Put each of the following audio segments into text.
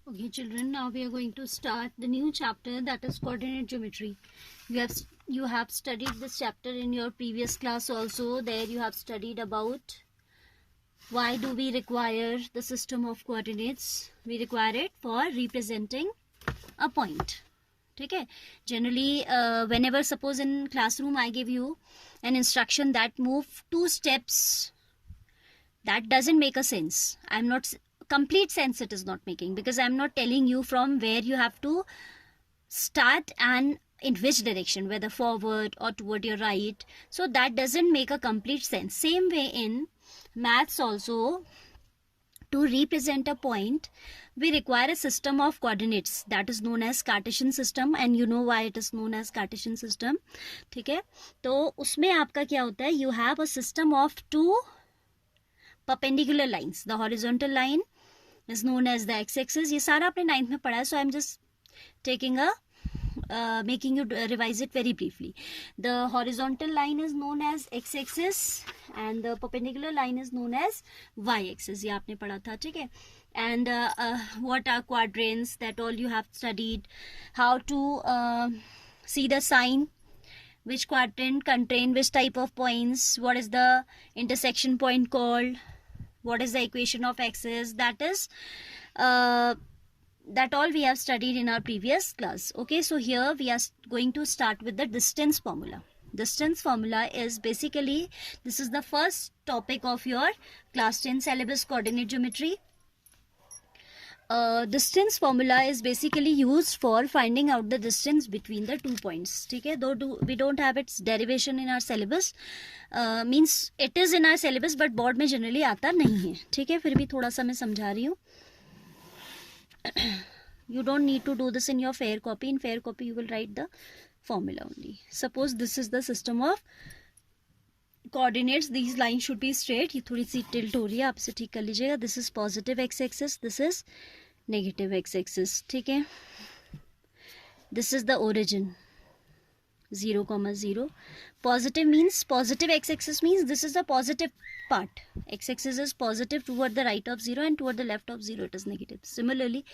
Okay, children, now we are going to start the new chapter, that is coordinate geometry. You have studied this chapter in your previous class also. There you have studied about why do we require the system of coordinates. We require it for representing a point. Okay, generally whenever suppose in classroom I give you an instruction that move 2 steps, that doesn't make a sense. I'm not complete sense, it is not making, because I'm not telling you from where you have to start and in which direction, whether forward or toward your right. So that doesn't make a complete sense. Same way in maths also, to represent a point we require a system of coordinates that is known as Cartesian system, and you know why it is known as Cartesian system. ठीक है, तो उसमें आपका क्या होता है, you have a system of 2 perpendicular lines. The horizontal line is known as the x-axis. ये सारा आपने 9th में पढ़ा है, so I'm just taking a making you revise it very briefly. The horizontal line is known as x-axis and the perpendicular line is known as y-axis. ये आपने पढ़ा था, ठीक है. And what are quadrants, that all you have studied. How to see the sign, which quadrant contain which type of points, what is the intersection point called, what is the equation of axis, that is that all we have studied in our previous class. Okay, so here we are going to start with the distance formula. Distance formula is basically, this is the first topic of your class 10 syllabus coordinate geometry. Distance formula is basically used for finding out the distance between the 2 points. ठीक है, though we don't have its derivation in our syllabus, means it is in our syllabus but board में generally आता नहीं है. ठीक है, फिर भी थोड़ा सा मैं समझा रही हूँ. You don't need to do this in your fair copy. In fair copy you will write the formula only. Suppose this is the system of coordinates. These lines should be straight. ये थोड़ी सी tilt हो रही है, आप इसे ठीक कर लीजिएगा. This is positive x-axis, this is negative x-axis. ठीक है, this is the origin 0, 0. Positive means, positive x-axis means this is the positive part. X-axis is positive toward the right of 0 and toward the left of 0 it is negative. Similarly,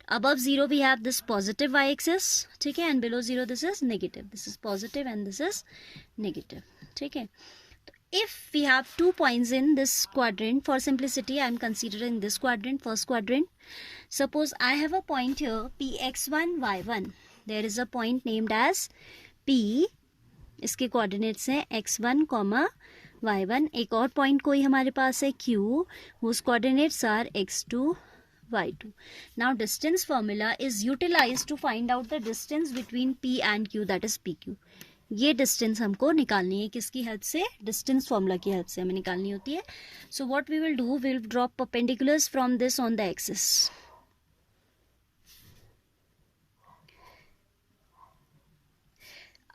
above 0 we have this positive y-axis, ठीक है, and below 0 this is negative. This is positive and this is negative. ठीक है, if we have 2 points in this quadrant, for simplicity I am considering this quadrant, first quadrant. Suppose I have a point here px1 y1. There is a point named as p, इसके coordinates हैं x1, y1. एक और point कोई हमारे पास है q, whose coordinates are x2, y2. Now distance formula is utilized to find out the distance between p and q, that is pq. ये distance हमको निकालनी है, किसकी हेल्प से, डिस्टेंस फॉर्मूला की हेल्प से हमें निकालनी होती है. So what we will do, we will drop perpendiculars from this on the axis.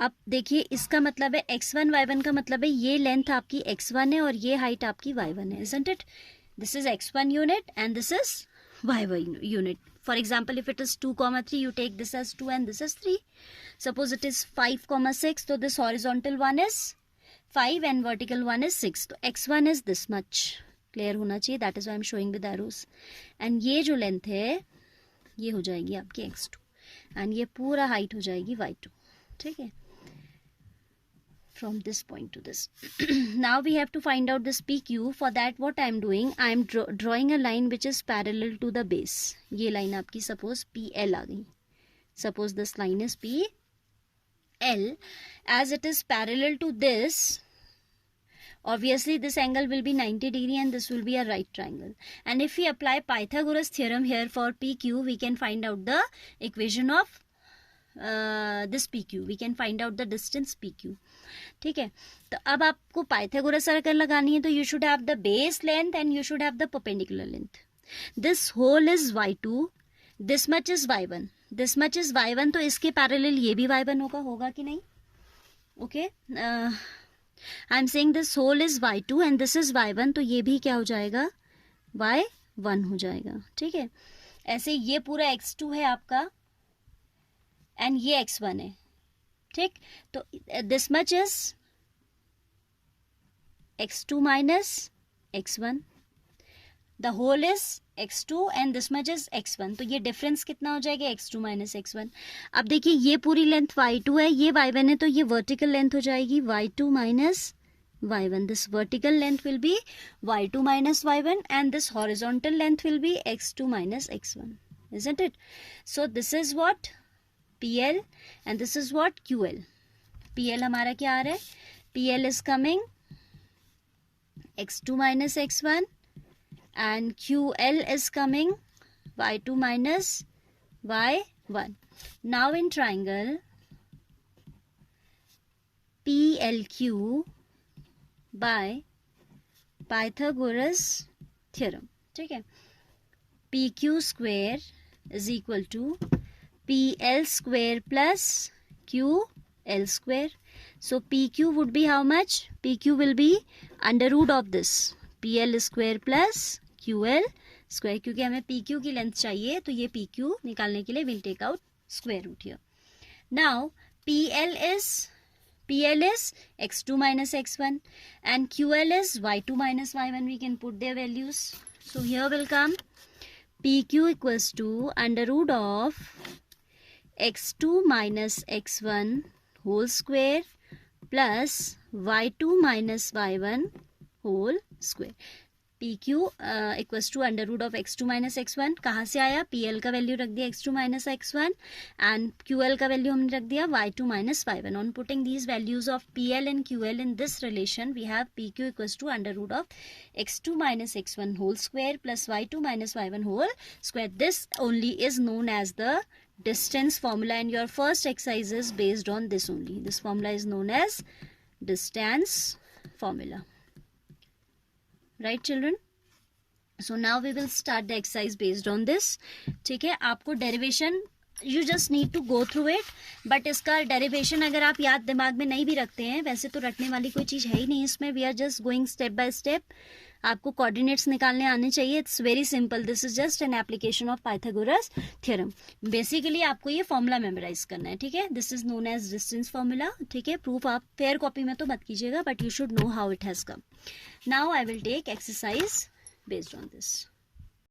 अब देखिए, इसका मतलब है x1 y1 का मतलब है ये लेंथ आपकी x1 है और ये हाइट आपकी y1 है, isn't it? This is x1 unit and this is y1 unit. For example, if it is 2, 3, you take this as 2 and this is 3. Suppose it is 5, 6, so this horizontal one is 5 and vertical one is 6. So x1 is this much. Clear होना चाहिए, that is why I am showing with arrows. And ये जो length है, ये हो जाएगी आपकी x2 and ये पूरा height हो जाएगी y2. ठीक है, from this point to this. Now we have to find out this PQ. For that what I am doing, I am drawing a line which is parallel to the base. ये line आपकी suppose PL आ गई. Suppose this line is PL. As it is parallel to this, obviously this angle will be 90 degree and this will be a right triangle. And if we apply Pythagoras theorem here for PQ, we can find out the equation of this PQ. We can find out the distance PQ. ठीक है, तो अब आपको Pythagoras circle लगानी है, तो you should have the base length and you should have the perpendicular length. This whole is y2, this much is y1, this much is y1, तो इसके पैरेलल ये भी y1 होगा कि नहीं? Okay, I am saying this whole is y2 and this is y1, तो ये भी क्या हो जाएगा, y1 हो जाएगा. ठीक है, ऐसे ये पूरा x2 है आपका एंड ये x1 है. ठीक, तो this much is x2 minus x1. The whole is x2 and this much is x1, तो ये डिफरेंस कितना हो जाएगा x2 माइनस x1. अब देखिए ये पूरी लेंथ y2 है, ये y1 है, तो ये वर्टिकल लेंथ हो जाएगी y2 minus y1. This vertical length will be y2 minus y1 and this horizontal length will be x2 minus x1, isn't it? So this is what PL and this is what QL. PL हमारा क्या आ रहा है? PL is coming x2 minus x1 and QL is coming y2 minus y1. Now in triangle PLQ by Pythagoras theorem, ठीक है. PQ square is equal to PL square plus QL square. So PQ would be how much? PQ will be under root of this PL square plus QL square. क्योंकि हमें PQ की length चाहिए तो ये PQ निकालने के लिए we'll take out square root here. Now PL is x2 minus x1 and QL is y2 minus y1. We can put their values. So here will come PQ equals to under root of x2 minus x1 whole square plus y2 minus y1 whole square. PQ equals to under root of x2 minus x1. कहाँ से आया? PL का value रख दिया x2 minus x1 and QL का value हमने रख दिया y2 minus y1. On putting these values of PL and QL in this relation we have PQ equals to under root of x2 minus x1 whole square plus y2 minus y1 whole square. This only is known as the distance formula and your first exercise is based on this only. This formula is known as distance formula. Right children? So now we will start the exercise based on this. ठीक है, आपको derivation you just need to go through it, but इसका derivation अगर आप याद दिमाग में नहीं भी रखते हैं, वैसे तो रटने वाली कोई चीज़ है ही नहीं इसमें. We are just going step by step. आपको कोऑर्डिनेट्स निकालने आने चाहिए. It's very simple. This is just an application of Pythagoras theorem. Basically आपको ये फॉर्मूला मेमोराइज करना है. ठीक है, this is known as distance formula. ठीक है, प्रूफ आप फेयर कॉपी में तो मत कीजिएगा, but you should know how it has come. Now I will take exercise based on this.